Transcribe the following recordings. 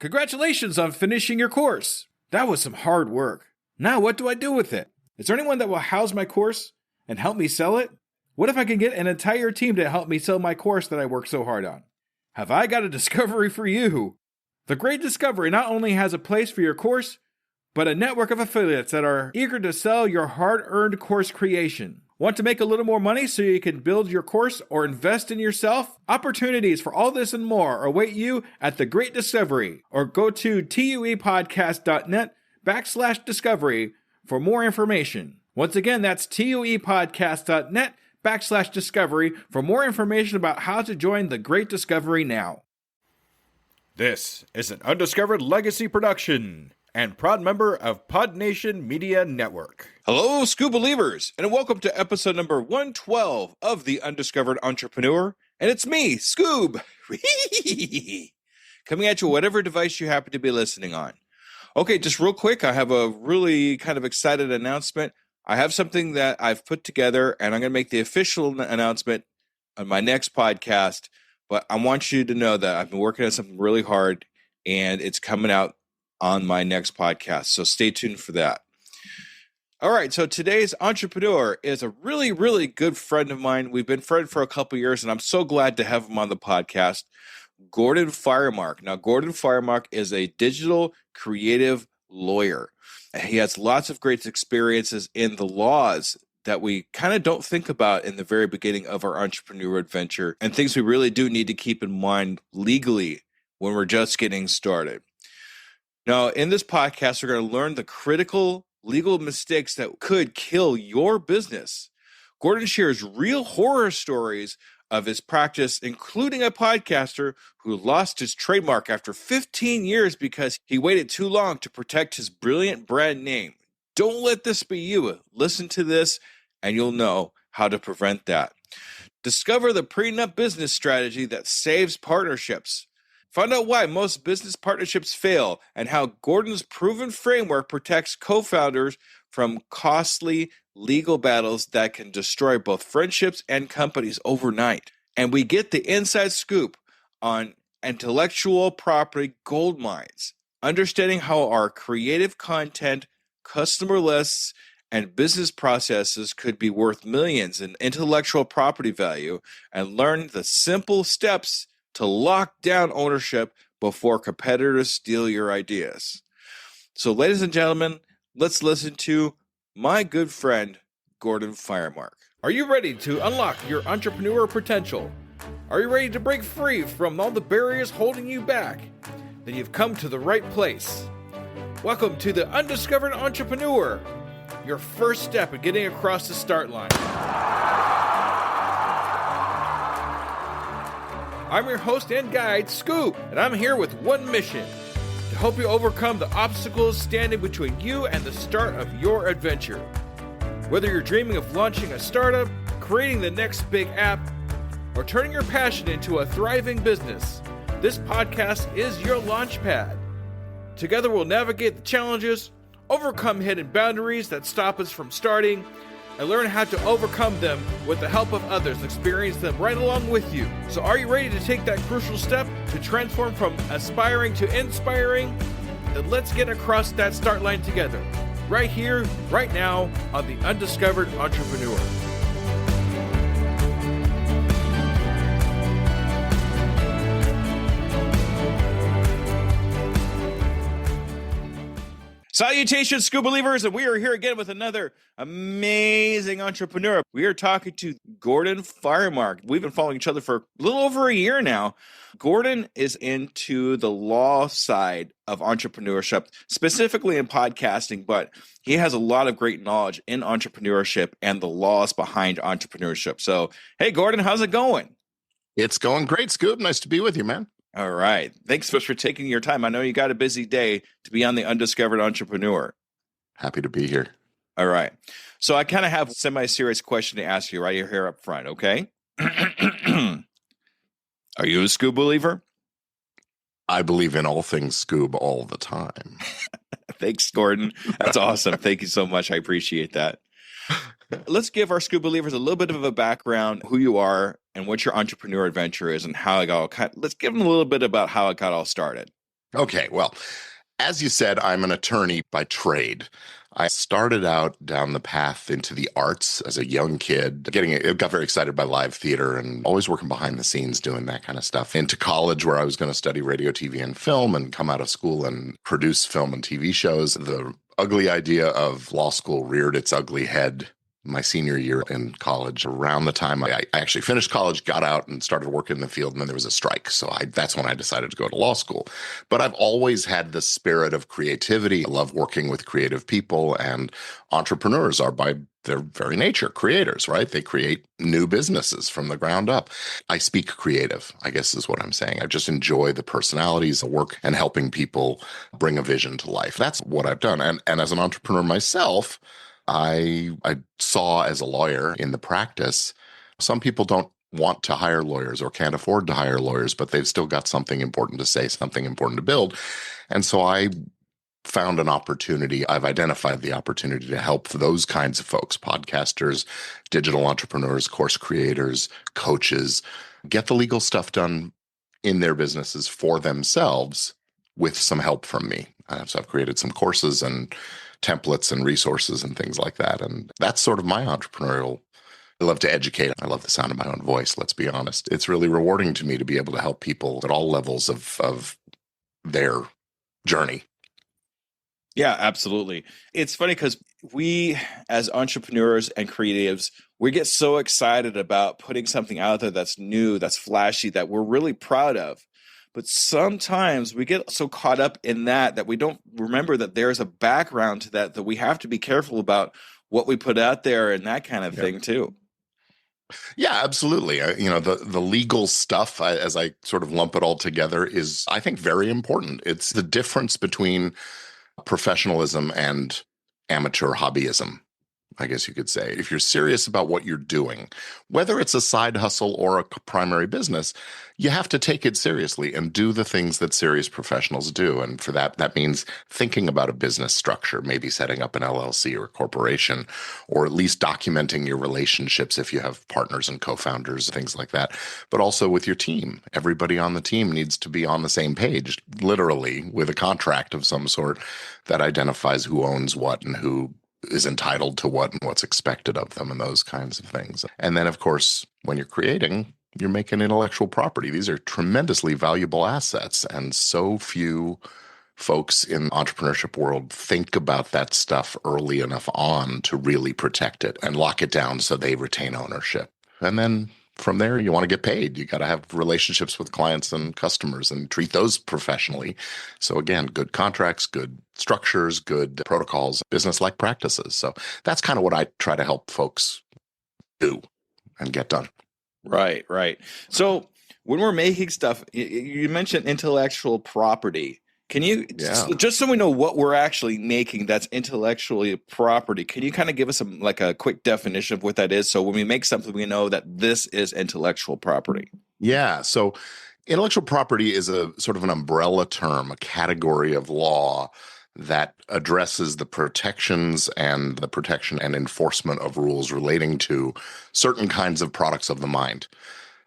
Congratulations on finishing your course. That was some hard work. Now what do I do with it? Is there anyone that will house my course and help me sell it? What if I can get an entire team to help me sell my course that I worked so hard on? Have I got a discovery for you? The Great Discovery not only has a place for your course, but a network of affiliates that are eager to sell your hard-earned course creation. Want to make a little more money so you can build your course or invest in yourself? Opportunities for all this and more await you at The Great Discovery, or go to tuepodcast.net/discovery for more information. Once again, that's tuepodcast.net/discovery for more information about how to join The Great Discovery now. This is an Undiscovered Legacy production and proud member of Pod Nation Media Network. Hello, Skoob believers, and welcome to episode number 112 of the Undiscovered Entrepreneur. And it's me, Skoob, coming at you whatever device you happen to be listening on. Okay, just real quick, I have a really kind of excited announcement. I have something that I've put together, and I'm going to make the official announcement on my next podcast. But I want you to know that I've been working on something really hard, and it's coming out on my next podcast. So stay tuned for that. All right, so today's entrepreneur is a really, really good friend of mine. We've been friends for a couple of years, and I'm so glad to have him on the podcast, Gordon Firemark. Now, Gordon Firemark is a digital creative lawyer. He has lots of great experiences in the laws that we kind of don't think about in the very beginning of our entrepreneur adventure, and things we really do need to keep in mind legally when we're just getting started. Now, in this podcast, we're going to learn the critical legal mistakes that could kill your business. Gordon shares real horror stories of his practice, including a podcaster who lost his trademark after 15 years because he waited too long to protect his brilliant brand name. Don't let this be you. Listen to this and you'll know how to prevent that. Discover the prenup business strategy that saves partnerships. Find out why most business partnerships fail and how Gordon's proven framework protects co-founders from costly legal battles that can destroy both friendships and companies overnight. And we get the inside scoop on intellectual property gold mines, understanding how our creative content, customer lists, and business processes could be worth millions in intellectual property value, and learn the simple steps to lock down ownership before competitors steal your ideas. So, ladies and gentlemen, let's listen to my good friend, Gordon Firemark. Are you ready to unlock your entrepreneur potential? Are you ready to break free from all the barriers holding you back? Then you've come to the right place. Welcome to the Undiscovered Entrepreneur, your first step in getting across the start line. I'm your host and guide, Skoob, and I'm here with one mission: to help you overcome the obstacles standing between you and the start of your adventure. Whether you're dreaming of launching a startup, creating the next big app, or turning your passion into a thriving business, this podcast is your launch pad. Together we'll navigate the challenges, overcome hidden boundaries that stop us from starting, and learn how to overcome them with the help of others, experience them right along with you. So are you ready to take that crucial step to transform from aspiring to inspiring? Then let's get across that start line together, right here, right now, on the Undiscovered Entrepreneur. Salutations, Skoob believers, and we are here again with another amazing entrepreneur. We are talking to Gordon Firemark. We've been following each other for a little over a year now. Gordon is into the law side of entrepreneurship, specifically in podcasting, but he has a lot of great knowledge in entrepreneurship and the laws behind entrepreneurship. So, hey, Gordon, how's it going? It's going great, Skoob. Nice to be with you, man. All right. Thanks for taking your time. I know you got a busy day to be on the Undiscovered Entrepreneur. Happy to be here. All right. So I kind of have a semi-serious question to ask you right here up front, okay? Are you a Skoob believer? I believe in all things Skoob all the time. Thanks, Gordon. That's awesome. Thank you so much. I appreciate that. Let's give our Skoob believers a little bit of a background, who you are and what your entrepreneur adventure is and how it got all let's give them a little bit about how it got all started. Okay, well, as you said, I'm an attorney by trade. I started out down the path into the arts as a young kid, got very excited by live theater and always working behind the scenes doing that kind of stuff. Into college where I was going to study radio, TV, and film and come out of school and produce film and TV shows. The ugly idea of law school reared its ugly head my senior year in college. Around the time I actually finished college, got out and started working in the field, and then there was a strike. So that's when I decided to go to law school. But I've always had the spirit of creativity. I love working with creative people, and entrepreneurs are by their very nature creators, right? They create new businesses from the ground up. I speak creative, I guess is what I'm saying. I just enjoy the personalities, the work, and helping people bring a vision to life. That's what I've done. And as an entrepreneur myself, I saw as a lawyer in the practice, some people don't want to hire lawyers or can't afford to hire lawyers, but they've still got something important to say, something important to build. And so I found an opportunity. I've identified the opportunity to help those kinds of folks, podcasters, digital entrepreneurs, course creators, coaches, get the legal stuff done in their businesses for themselves with some help from me. So I've created some courses and templates and resources and things like that. And that's sort of my entrepreneurial. I love to educate. I love the sound of my own voice. Let's be honest. It's really rewarding to me to be able to help people at all levels of their journey. Yeah, absolutely. It's funny because we, as entrepreneurs and creatives, we get so excited about putting something out there that's new, that's flashy, that we're really proud of. But sometimes we get so caught up in that we don't remember that there's a background to that we have to be careful about what we put out there and that kind of thing too. Yeah, absolutely. The legal stuff, as I sort of lump it all together, is, I think, very important. It's the difference between professionalism and amateur hobbyism, I guess you could say. If you're serious about what you're doing, whether it's a side hustle or a primary business, you have to take it seriously and do the things that serious professionals do. And for that means thinking about a business structure, maybe setting up an LLC or a corporation, or at least documenting your relationships if you have partners and co-founders, things like that. But also with your team. Everybody on the team needs to be on the same page, literally, with a contract of some sort that identifies who owns what and who is entitled to what and what's expected of them and those kinds of things. And then, of course, when you're creating, you're making intellectual property. These are tremendously valuable assets. And so few folks in the entrepreneurship world think about that stuff early enough on to really protect it and lock it down so they retain ownership. And then from there, you want to get paid. You got to have relationships with clients and customers and treat those professionally. So again, good contracts, good structures, good protocols, business-like practices. So that's kind of what I try to help folks do and get done. Right, right. So when we're making stuff, you mentioned intellectual property. Can you, just so we know what we're actually making that's intellectually property, can you kind of give us a quick definition of what that is? So when we make something, we know that this is intellectual property. Yeah. So intellectual property is a sort of an umbrella term, a category of law that addresses the protections and enforcement of rules relating to certain kinds of products of the mind.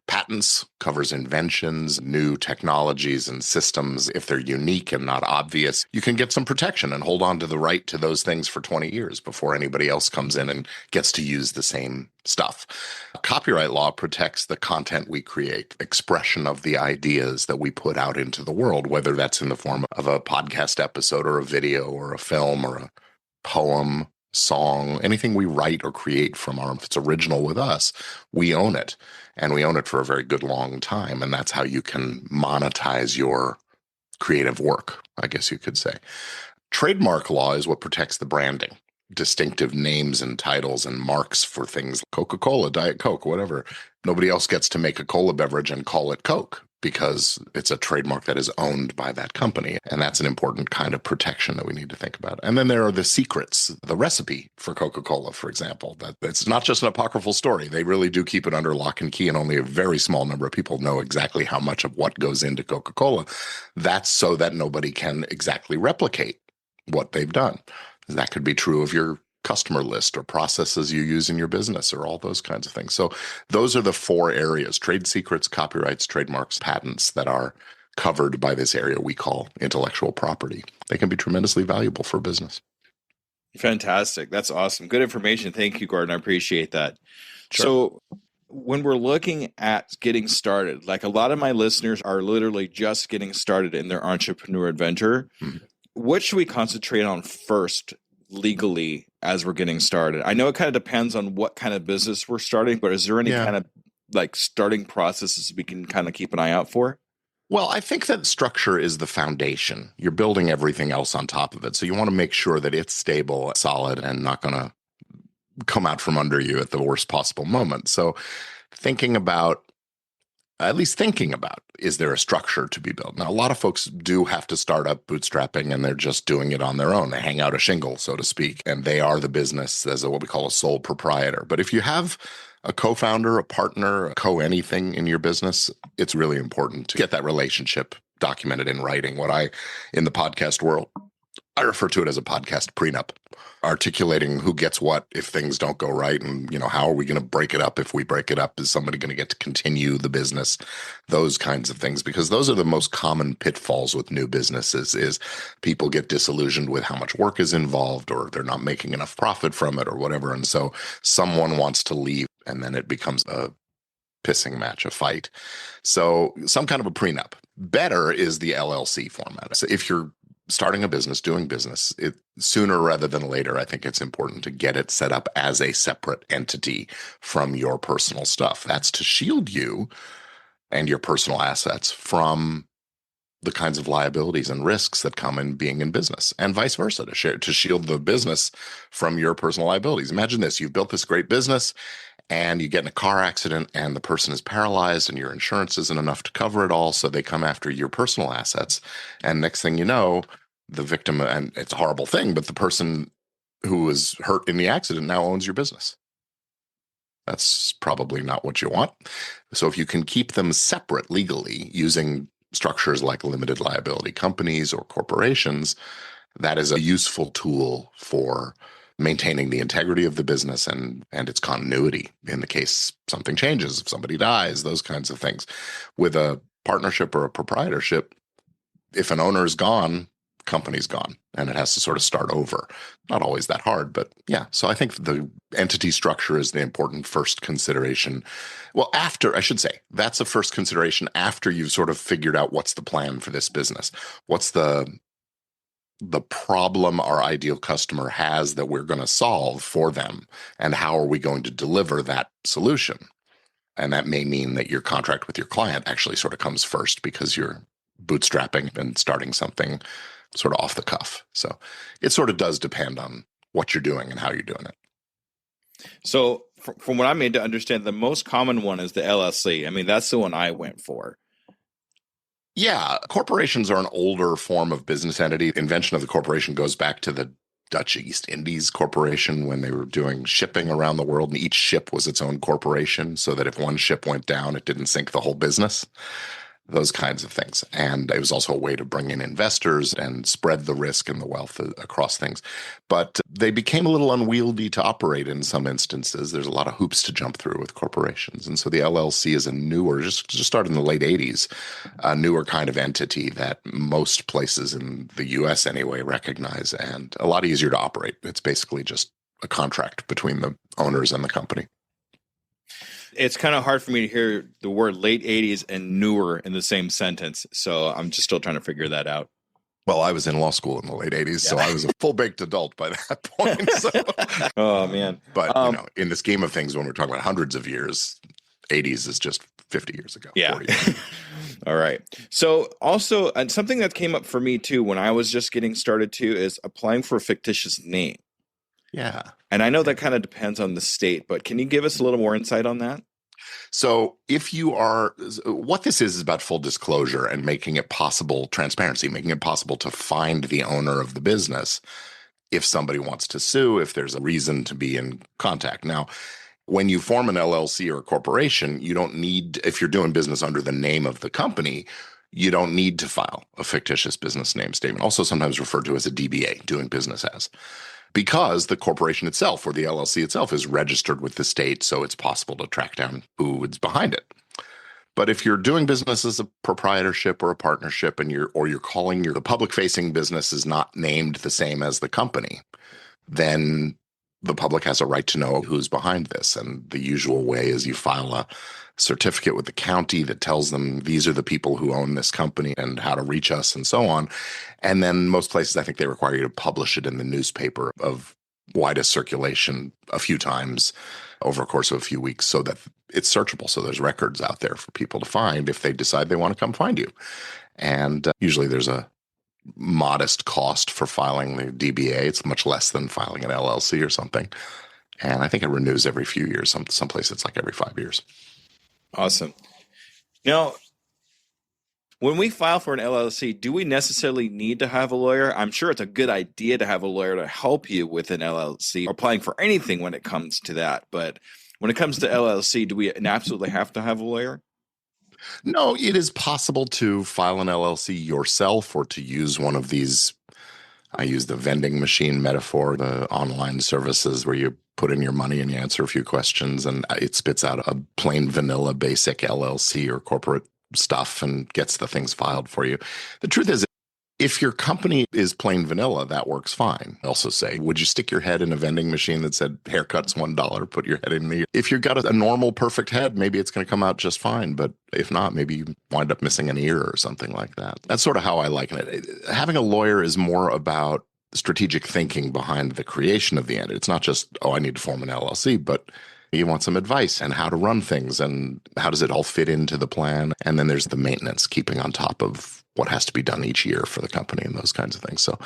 Patents covers inventions, new technologies and systems. If they're unique and not obvious, you can get some protection and hold on to the right to those things for 20 years before anybody else comes in and gets to use the same stuff. Copyright law protects the content we create, expression of the ideas that we put out into the world, whether that's in the form of a podcast episode or a video or a film or a poem, song, anything we write or create if it's original with us, we own it. And we own it for a very good long time. And that's how you can monetize your creative work, I guess you could say. Trademark law is what protects the branding, distinctive names and titles and marks for things, Coca-Cola, Diet Coke, whatever. Nobody else gets to make a cola beverage and call it Coke because it's a trademark that is owned by that company. And that's an important kind of protection that we need to think about. And then there are the secrets, the recipe for Coca-Cola, for example. It's not just an apocryphal story. They really do keep it under lock and key, and only a very small number of people know exactly how much of what goes into Coca-Cola. That's so that nobody can exactly replicate what they've done. That could be true of your customer list or processes you use in your business or all those kinds of things. So those are the four areas: trade secrets, copyrights, trademarks, patents, that are covered by this area we call intellectual property. They can be tremendously valuable for business. Fantastic. That's awesome. Good information. Thank you, Gordon. I appreciate that. Sure. So when we're looking at getting started, like a lot of my listeners are literally just getting started in their entrepreneur adventure. Mm-hmm. What should we concentrate on first legally as we're getting started? I know it kind of depends on what kind of business we're starting, but is there any kind of like starting processes we can kind of keep an eye out for? Well, I think that structure is the foundation. You're building everything else on top of it. So you want to make sure that it's stable, solid, and not going to come out from under you at the worst possible moment. So at least thinking about, is there a structure to be built? Now, a lot of folks do have to start up bootstrapping and they're just doing it on their own. They hang out a shingle, so to speak, and they are the business as what we call a sole proprietor. But if you have a co-founder, a partner, a co-anything in your business, it's really important to get that relationship documented in writing. In the podcast world, I refer to it as a podcast prenup, articulating who gets what if things don't go right, and how are we going to break it up? If we break it up, is somebody going to get to continue the business? Those kinds of things, because those are the most common pitfalls with new businesses. Is people get disillusioned with how much work is involved, or they're not making enough profit from it, or whatever, and so someone wants to leave, and then it becomes a pissing match, a fight. So some kind of a prenup. Better is the LLC format. So if you're starting a business, doing business, sooner rather than later, I think it's important to get it set up as a separate entity from your personal stuff. That's to shield you and your personal assets from the kinds of liabilities and risks that come in being in business, and vice versa, to shield the business from your personal liabilities. Imagine this: you've built this great business and you get in a car accident and the person is paralyzed and your insurance isn't enough to cover it all, so they come after your personal assets. And next thing you know, the victim, and it's a horrible thing, but the person who was hurt in the accident now owns your business. That's probably not what you want. So if you can keep them separate legally using structures like limited liability companies or corporations, that is a useful tool for maintaining the integrity of the business and its continuity in the case something changes, if somebody dies, those kinds of things. With a partnership or a proprietorship, if an owner is gone, company's gone, and it has to sort of start over. Not always that hard, but yeah. So I think the entity structure is the important first consideration. Well, I should say, that's a first consideration after you've sort of figured out what's the plan for this business. What's the problem our ideal customer has that we're going to solve for them, and how are we going to deliver that solution? And that may mean that your contract with your client actually sort of comes first, because you're bootstrapping and starting something sort of off the cuff. So it sort of does depend on what you're doing and how you're doing it. So from what I'm made to understand, the most common one is the LLC. I mean, that's the one I went for. Yeah, corporations are an older form of business entity. The invention of the corporation goes back to the Dutch East Indies Corporation, when they were doing shipping around the world, and each ship was its own corporation, so that if one ship went down, it didn't sink the whole business. Those kinds of things. And it was also a way to bring in investors and spread the risk and the wealth across things. But they became a little unwieldy to operate in some instances. There's a lot of hoops to jump through with corporations. And so the LLC is a newer, just started in the late 80s, a newer kind of entity that most places in the US anyway recognize, and a lot easier to operate. It's basically just a contract between the owners and the company. It's kind of hard for me to hear the word late 80s and newer in the same sentence. So I'm just still trying to figure that out. Well, I was in law school in the late 80s, so I was a full-baked adult by that point. So. Oh, man. But, in the scheme of things, when we're talking about hundreds of years, 80s is just 50 years ago. Yeah. 40 years. All right. So also, something that came up for me, too, when I was just getting started, too, is applying for a fictitious name. Yeah. And I know that kind of depends on the state, but can you give us a little more insight on that? So what this is about full disclosure and making it possible, transparency, making it possible to find the owner of the business if somebody wants to sue, if there's a reason to be in contact. Now, when you form an LLC or a corporation, you don't need, if you're doing business under the name of the company, you don't need to file a fictitious business name statement, also sometimes referred to as a DBA, doing business as. Because the corporation itself or the LLC itself is registered with the state, so it's possible to track down who is behind it. But if you're doing business as a proprietorship or a partnership and you're calling the public facing business is not named the same as the company, then the public has a right to know who's behind this. And the usual way is you file a certificate with the county that tells them these are the people who own this company and how to reach us and so on. And then most places, I think they require you to publish it in the newspaper of widest circulation a few times over a course of a few weeks so that it's searchable. So there's records out there for people to find if they decide they want to come find you. And usually there's a modest cost for filing the DBA. It's much less than filing an LLC or something. And I think it renews every few years. Some places it's like every 5 years. Awesome. Now, when we file for an LLC, do we necessarily need to have a lawyer? I'm sure it's a good idea to have a lawyer to help you with an LLC or applying for anything when it comes to that. But when it comes to LLC, do we absolutely have to have a lawyer? No, it is possible to file an LLC yourself or to use one of these. I use the vending machine metaphor, the online services where you put in your money and you answer a few questions and it spits out a plain vanilla basic LLC or corporate stuff and gets the things filed for you. The truth is, if your company is plain vanilla, that works fine. I also say, would you stick your head in a vending machine that said haircuts $1, put your head in the, if you've got a normal, perfect head, maybe it's going to come out just fine. But if not, maybe you wind up missing an ear or something like that. That's sort of how I liken it. Having a lawyer is more about strategic thinking behind the creation of the entity. It's not just, oh, I need to form an LLC, but you want some advice and how to run things and how does it all fit into the plan. And then there's the maintenance, keeping on top of what has to be done each year for the company and those kinds of things. So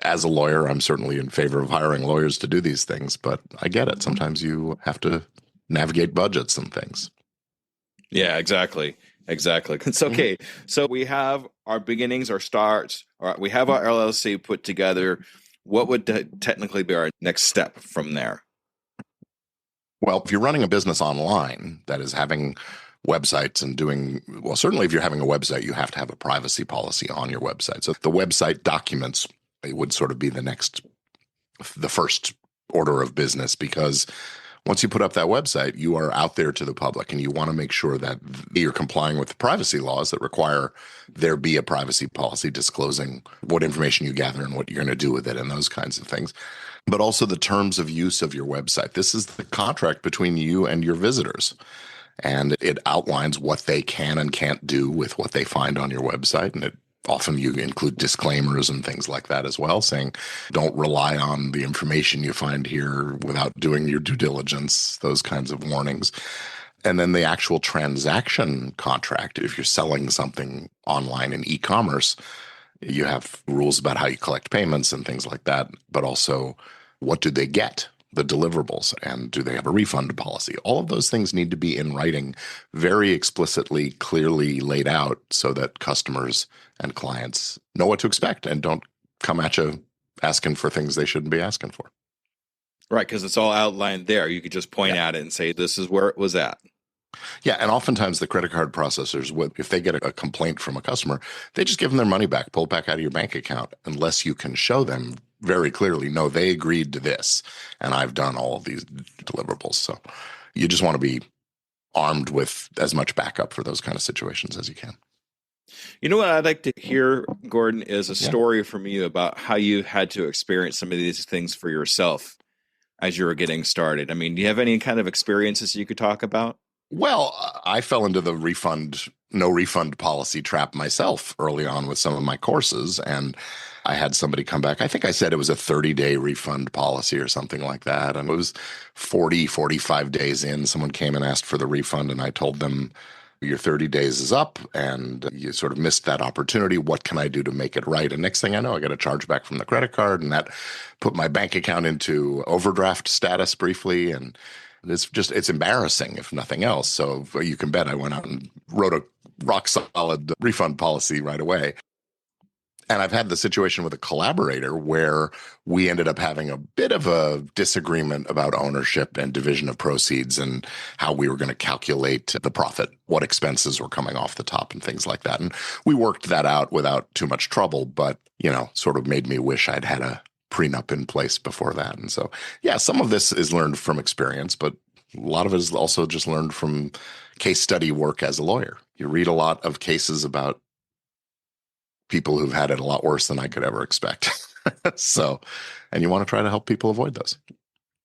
as a lawyer, I'm certainly in favor of hiring lawyers to do these things, but I get it. Sometimes you have to navigate budgets and things. Yeah, exactly. Exactly. It's okay. So we have our beginnings, our starts. All right, we have our LLC put together. What would technically be our next step from there? Well, if you're running a business online, that is having websites and doing, well, certainly if you're having a website, you have to have a privacy policy on your website. So the website documents, it would sort of be the first order of business, because once you put up that website, you are out there to the public and you want to make sure that you're complying with the privacy laws that require there be a privacy policy disclosing what information you gather and what you're going to do with it and those kinds of things. But also the terms of use of your website. This is the contract between you and your visitors. And it outlines what they can and can't do with what they find on your website. And often you include disclaimers and things like that as well, saying don't rely on the information you find here without doing your due diligence, those kinds of warnings. And then the actual transaction contract, if you're selling something online in e-commerce, you have rules about how you collect payments and things like that, but also what do they get? The deliverables, and do they have a refund policy? All of those things need to be in writing, very explicitly, clearly laid out so that customers and clients know what to expect and don't come at you asking for things they shouldn't be asking for. Right, because it's all outlined there. You could just point at it and say, this is where it was at. Yeah, and oftentimes the credit card processors, if they get a complaint from a customer, they just give them their money back, pull it back out of your bank account, unless you can show them very clearly, no, they agreed to this, and I've done all of these deliverables. So you just want to be armed with as much backup for those kind of situations as you can. You know what I'd like to hear, Gordon, is a story from you about how you had to experience some of these things for yourself as you were getting started. I mean, do you have any kind of experiences you could talk about? Well, I fell into the no refund policy trap myself early on with some of my courses. And I had somebody come back. I think I said it was a 30-day refund policy or something like that. And it was 45 days in. Someone came and asked for the refund. And I told them, your 30 days is up and you sort of missed that opportunity. What can I do to make it right? And next thing I know, I got a charge back from the credit card, and that put my bank account into overdraft status briefly. And it's embarrassing, if nothing else. So you can bet I went out and wrote a rock solid refund policy right away. And I've had the situation with a collaborator where we ended up having a bit of a disagreement about ownership and division of proceeds and how we were going to calculate the profit, what expenses were coming off the top and things like that. And we worked that out without too much trouble, but, sort of made me wish I'd had a prenup in place before that. And so, yeah, some of this is learned from experience, but a lot of it is also just learned from case study work as a lawyer. You read a lot of cases about people who've had it a lot worse than I could ever expect. So, and you want to try to help people avoid those.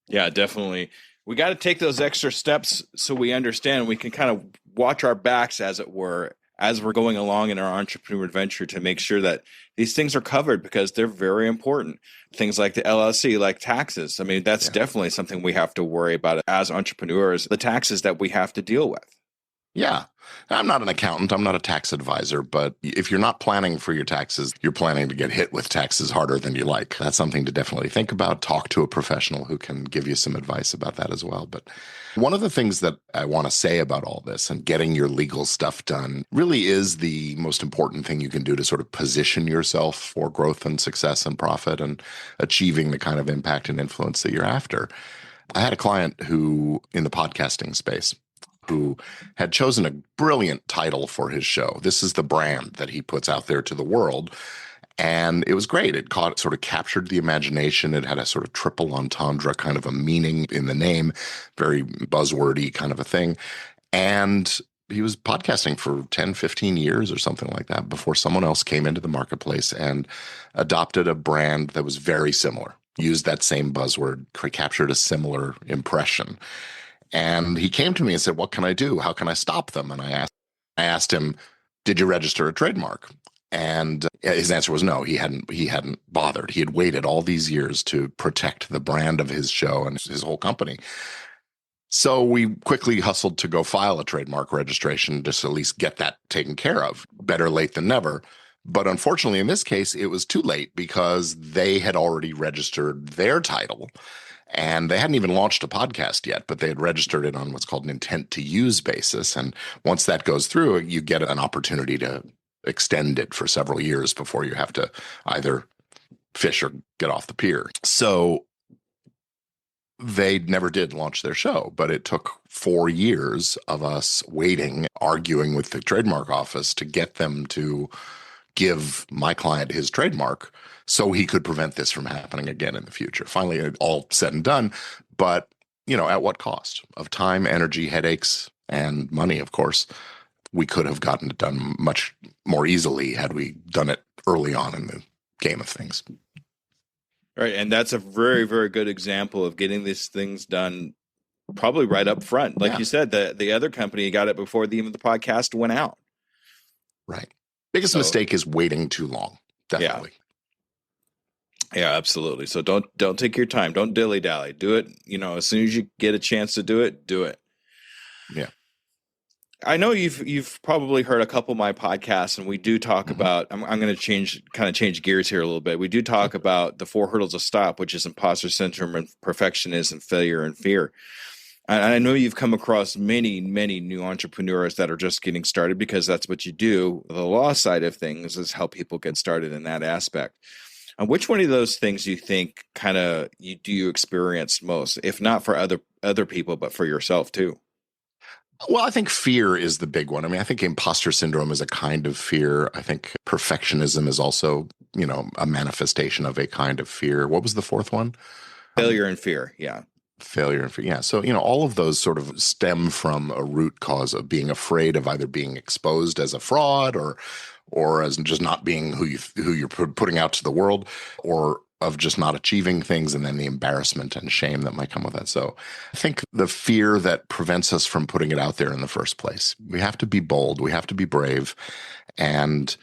Yeah, definitely. We got to take those extra steps so we understand we can kind of watch our backs, as it were, as we're going along in our entrepreneur adventure to make sure that these things are covered because they're very important. Things like the LLC, like taxes. I mean, that's definitely something we have to worry about as entrepreneurs, the taxes that we have to deal with. Yeah. I'm not an accountant. I'm not a tax advisor, but if you're not planning for your taxes, you're planning to get hit with taxes harder than you like. That's something to definitely think about. Talk to a professional who can give you some advice about that as well. But one of the things that I want to say about all this and getting your legal stuff done really is the most important thing you can do to sort of position yourself for growth and success and profit and achieving the kind of impact and influence that you're after. I had a client who, in the podcasting space, who had chosen a brilliant title for his show. This is the brand that he puts out there to the world. And it was great. It sort of captured the imagination. It had a sort of triple entendre kind of a meaning in the name, very buzzwordy kind of a thing. And he was podcasting for 10, 15 years or something like that before someone else came into the marketplace and adopted a brand that was very similar, used that same buzzword, captured a similar impression. And he came to me and said, what can I do? How can I stop them? And I asked him, did you register a trademark? And his answer was no, he hadn't bothered. He had waited all these years to protect the brand of his show and his whole company. So we quickly hustled to go file a trademark registration, just at least get that taken care of. Better late than never. But unfortunately, in this case, it was too late because they had already registered their title. And they hadn't even launched a podcast yet, but they had registered it on what's called an intent to use basis. And once that goes through, you get an opportunity to extend it for several years before you have to either fish or get off the pier. So they never did launch their show, but it took 4 years of us waiting, arguing with the trademark office to get them to give my client his trademark so he could prevent this from happening again in the future. Finally, it all said and done, but at what cost of time, energy, headaches, and money, of course. We could have gotten it done much more easily had we done it early on in the game of things. Right. And that's a very, very good example of getting these things done probably right up front. Like you said, the other company got it before even the podcast went out. Right. Biggest mistake is waiting too long. Definitely. Yeah, absolutely. So don't take your time. Don't dilly-dally. Do it, as soon as you get a chance to do it, do it. Yeah. I know you've probably heard a couple of my podcasts, and we do talk about. I'm going to change gears here a little bit. We do talk about the 4 hurdles of stop, which is imposter syndrome and perfectionism, failure, and fear. And I know you've come across many, many new entrepreneurs that are just getting started because that's what you do. The law side of things is help people get started in that aspect. And which one of those things you think you experience most, if not for other people, but for yourself too? Well, I think fear is the big one. I mean, I think imposter syndrome is a kind of fear. I think perfectionism is also, a manifestation of a kind of fear. What was the fourth one? Failure and fear. Yeah. Failure and fear. Yeah. So, all of those sort of stem from a root cause of being afraid of either being exposed as a fraud or as just not being who you're putting out to the world, or of just not achieving things, and then the embarrassment and shame that might come with that. So I think the fear that prevents us from putting it out there in the first place. We have to be bold. We have to be brave and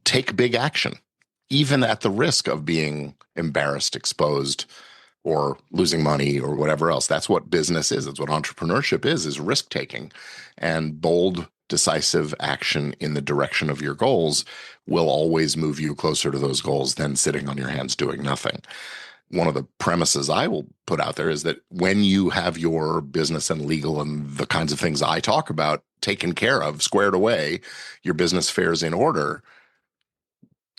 take big action, even at the risk of being embarrassed, exposed, or losing money or whatever else. That's what business is. That's what entrepreneurship is risk-taking. And bold, decisive action in the direction of your goals will always move you closer to those goals than sitting on your hands doing nothing. One of the premises I will put out there is that when you have your business and legal and the kinds of things I talk about taken care of, squared away, your business affairs in order,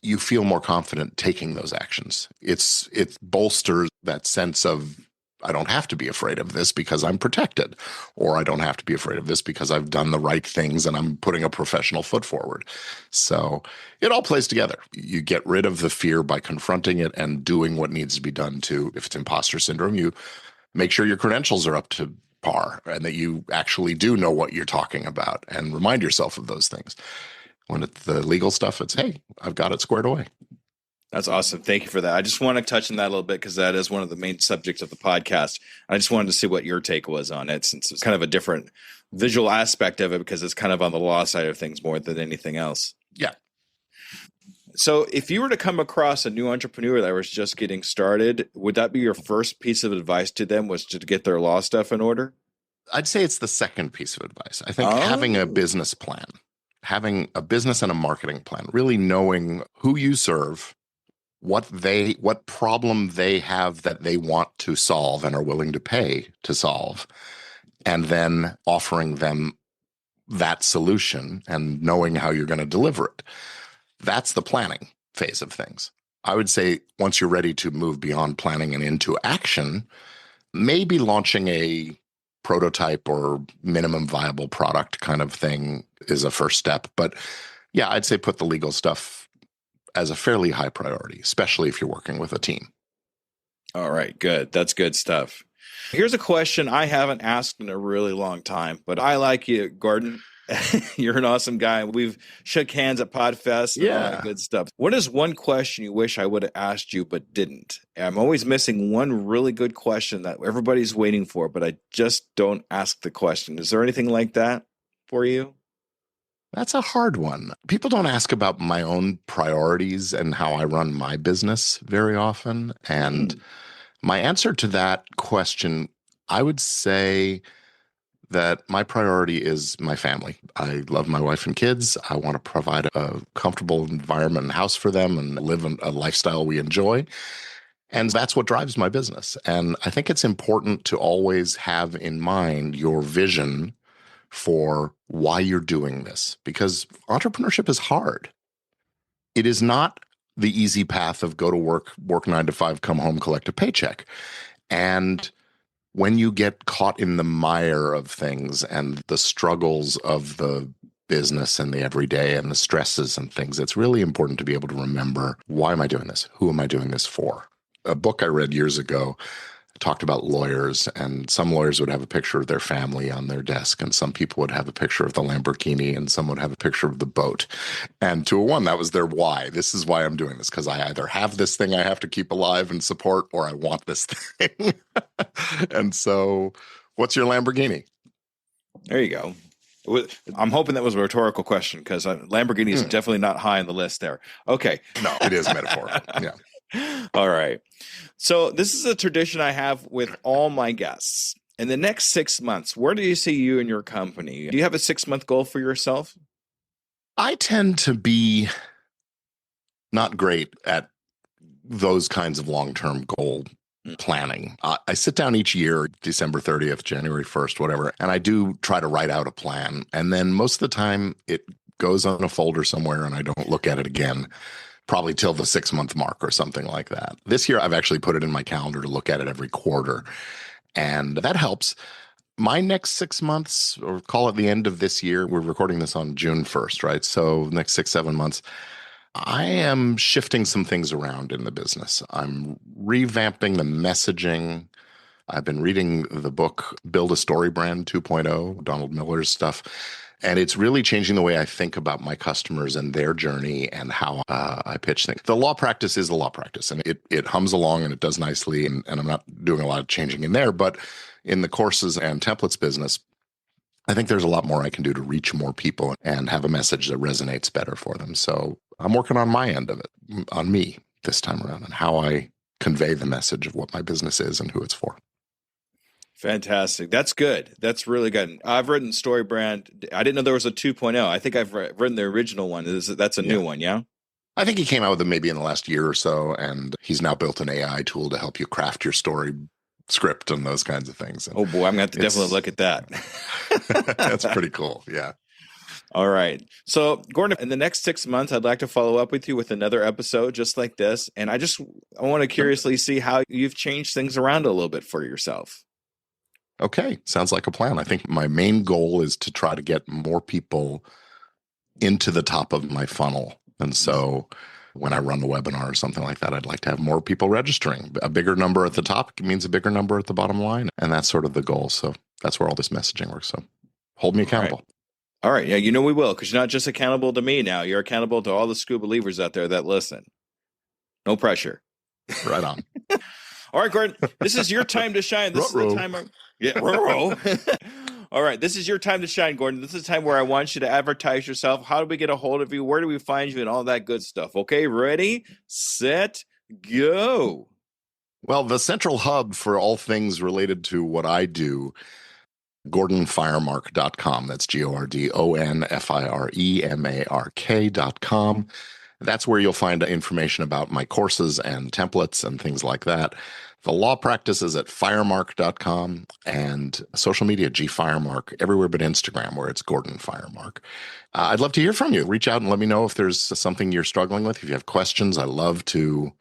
you feel more confident taking those actions. It bolsters that sense of, I don't have to be afraid of this because I'm protected, or I don't have to be afraid of this because I've done the right things and I'm putting a professional foot forward. So it all plays together. You get rid of the fear by confronting it and doing what needs to be done to, if it's imposter syndrome, you make sure your credentials are up to par and that you actually do know what you're talking about, and remind yourself of those things. When it's the legal stuff, it's, hey, I've got it squared away. That's awesome. Thank you for that. I just want to touch on that a little bit because that is one of the main subjects of the podcast. I just wanted to see what your take was on it, since it's kind of a different visual aspect of it because it's kind of on the law side of things more than anything else. Yeah. So if you were to come across a new entrepreneur that was just getting started, would that be your first piece of advice to them, was to get their law stuff in order? I'd say it's the second piece of advice. I think having a business plan, having a business and a marketing plan, really knowing who you serve, what problem they have that they want to solve and are willing to pay to solve, and then offering them that solution and knowing how you're going to deliver it. That's the planning phase of things. I would say once you're ready to move beyond planning and into action, maybe launching a prototype or minimum viable product kind of thing is a first step. But yeah, I'd say put the legal stuff as a fairly high priority, especially if you're working with a team. All right, good. That's good stuff. Here's a question I haven't asked in a really long time, but I like you, Gordon. You're an awesome guy. We've shook hands at PodFest and all that good stuff. What is one question you wish I would have asked you but didn't? I'm always missing one really good question that everybody's waiting for, but I just don't ask the question. Is there anything like that for you? That's a hard one. People don't ask about my own priorities and how I run my business very often. And my answer to that question, I would say that my priority is my family. I love my wife and kids. I want to provide a comfortable environment and house for them and live a lifestyle we enjoy. And that's what drives my business. And I think it's important to always have in mind your vision for why you're doing this, because entrepreneurship is hard. It is not the easy path of go to work 9 to 5, come home, collect a paycheck. And when you get caught in the mire of things and the struggles of the business and the everyday and the stresses and things, it's really important to be able to remember, why am I doing this? Who am I doing this for? A book I read years ago talked about lawyers, and some lawyers would have a picture of their family on their desk, and some people would have a picture of the Lamborghini, and some would have a picture of the boat. And to a one, that was their why. This is why I'm doing this, because I either have this thing I have to keep alive and support, or I want this thing. And so, what's your Lamborghini? There you go. I'm hoping that was a rhetorical question, because Lamborghini is definitely not high on the list there. Okay. No, it is metaphorical. Yeah. All right. So this is a tradition I have with all my guests. In the next 6 months, where do you see you and your company? Do you have a 6-month goal for yourself? I tend to be not great at those kinds of long-term goal planning. I sit down each year, December 30th, January 1st, whatever, and I do try to write out a plan. And then most of the time it goes on a folder somewhere and I don't look at it again, probably till the 6-month mark or something like that. This year, I've actually put it in my calendar to look at it every quarter, and that helps. My next 6 months, or call it the end of this year, we're recording this on June 1st, right? So next 6-7 months, I am shifting some things around in the business. I'm revamping the messaging. I've been reading the book Build a Story Brand 2.0, Donald Miller's stuff. And it's really changing the way I think about my customers and their journey and how I pitch things. The law practice is the law practice, and it hums along and it does nicely. And I'm not doing a lot of changing in there. But in the courses and templates business, I think there's a lot more I can do to reach more people and have a message that resonates better for them. So I'm working on my end of it, on me this time around, and how I convey the message of what my business is and who it's for. Fantastic. That's good. That's really good. I've written Story Brand. I didn't know there was a 2.0. I think I've written the original one. That's a new one, yeah? I think he came out with it maybe in the last year or so, and he's now built an AI tool to help you craft your story script and those kinds of things. And oh boy, I'm going to have to definitely look at that. That's pretty cool. Yeah. All right. So, Gordon, in the next 6 months, I'd like to follow up with you with another episode just like this. And I want to curiously see how you've changed things around a little bit for yourself. Okay. Sounds like a plan. I think my main goal is to try to get more people into the top of my funnel. And so when I run the webinar or something like that, I'd like to have more people registering. A bigger number at the top means a bigger number at the bottom line. And that's sort of the goal. So That's where all this messaging works. So hold me accountable. All right. Yeah, you know we will, because you're not just accountable to me now. You're accountable to all the Skoob believers out there that listen. No pressure. Right on. All right, Gordon, this is your time to shine. This is the time. All right, this is your time to shine, Gordon. This is the time where I want you to advertise yourself. How do we get a hold of you? Where do we find you? And all that good stuff. Okay, ready, set, go. Well, the central hub for all things related to what I do, GordonFiremark.com. That's GordonFiremark.com. That's where you'll find information about my courses and templates and things like that. The law practice is at firemark.com, and social media, GFiremark, everywhere but Instagram, where it's Gordon Firemark. I'd love to hear from you. Reach out and let me know if there's something you're struggling with. If you have questions, I love to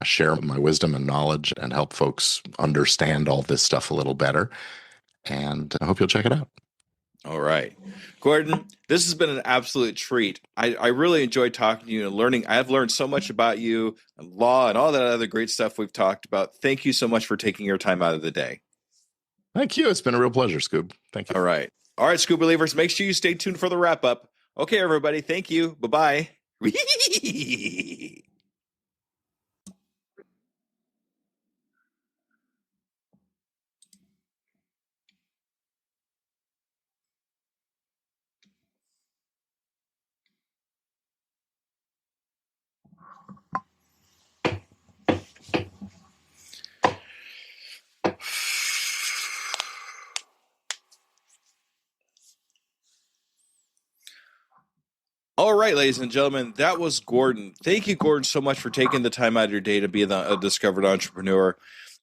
share my wisdom and knowledge and help folks understand all this stuff a little better. And I hope you'll check it out. All right. Gordon, this has been an absolute treat. I really enjoyed talking to you and learning. I've learned so much about you and law and all that other great stuff we've talked about. Thank you so much for taking your time out of the day. Thank you. It's been a real pleasure, Skoob. Thank you. All right. All right, Skoob believers, make sure you stay tuned for the wrap up. Okay, everybody. Thank you. Bye-bye. All right, ladies and gentlemen, that was Gordon. Thank you, Gordon, so much for taking the time out of your day to be a Undiscovered Entrepreneur.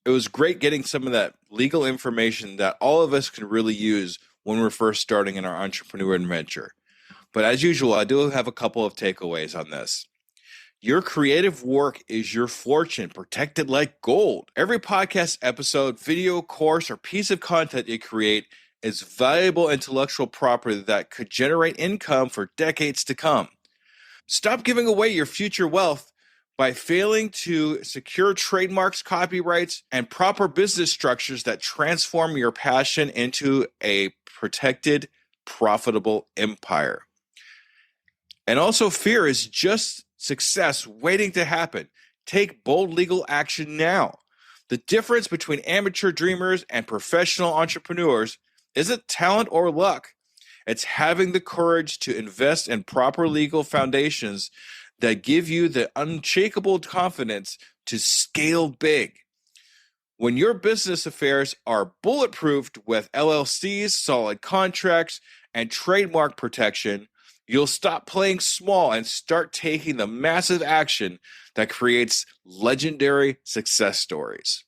It was great getting some of that legal information that all of us can really use when we're first starting in our entrepreneur adventure. But as usual, I do have a couple of takeaways on this. Your creative work is your fortune, protected like gold. Every podcast episode, video, course, or piece of content you create is valuable intellectual property that could generate income for decades to come. Stop giving away your future wealth by failing to secure trademarks, copyrights, and proper business structures that transform your passion into a protected, profitable empire. And also, fear is just success waiting to happen. Take bold legal action now. The difference between amateur dreamers and professional entrepreneurs isn't talent or luck. It's having the courage to invest in proper legal foundations that give you the unshakable confidence to scale big. When your business affairs are bulletproofed with LLCs, solid contracts, and trademark protection, you'll stop playing small and start taking the massive action that creates legendary success stories.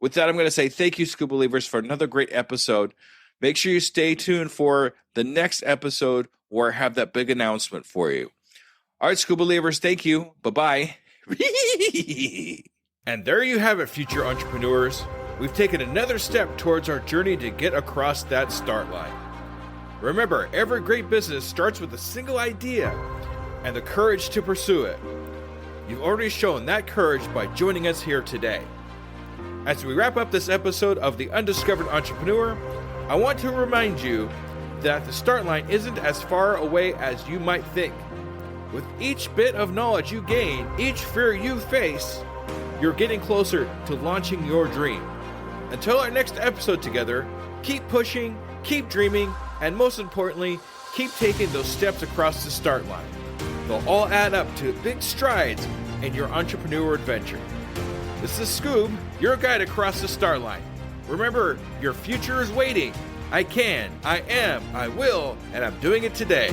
With that, I'm going to say thank you, Skoob believers, for another great episode. Make sure you stay tuned for the next episode where I have that big announcement for you. All right, Skoob believers, thank you. Bye-bye. And there you have it, future entrepreneurs. We've taken another step towards our journey to get across that start line. Remember, every great business starts with a single idea and the courage to pursue it. You've already shown that courage by joining us here today. As we wrap up this episode of The Undiscovered Entrepreneur, I want to remind you that the start line isn't as far away as you might think. With each bit of knowledge you gain, each fear you face, you're getting closer to launching your dream. Until our next episode together, keep pushing, keep dreaming, and most importantly, keep taking those steps across the start line. They'll all add up to big strides in your entrepreneur adventure. This is Skoob, your guide across the start line. Remember, your future is waiting. I can, I am, I will, and I'm doing it today.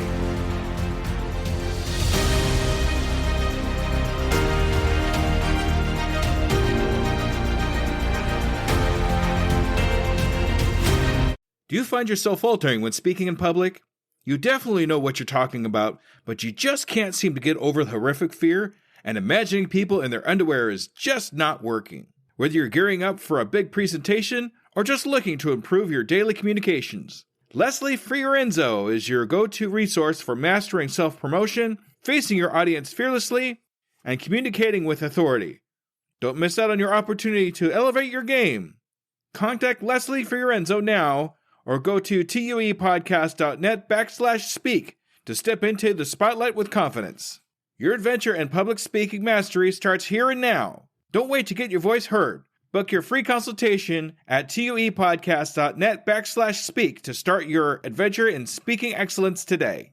Do you find yourself faltering when speaking in public? You definitely know what you're talking about, but you just can't seem to get over the horrific fear, and imagining people in their underwear is just not working. Whether you're gearing up for a big presentation or just looking to improve your daily communications, Leslie Fiorenzo is your go-to resource for mastering self-promotion, facing your audience fearlessly, and communicating with authority. Don't miss out on your opportunity to elevate your game. Contact Leslie Fiorenzo now, or go to tuepodcast.net/speak to step into the spotlight with confidence. Your adventure in public speaking mastery starts here and now. Don't wait to get your voice heard. Book your free consultation at tuepodcast.net/speak to start your adventure in speaking excellence today.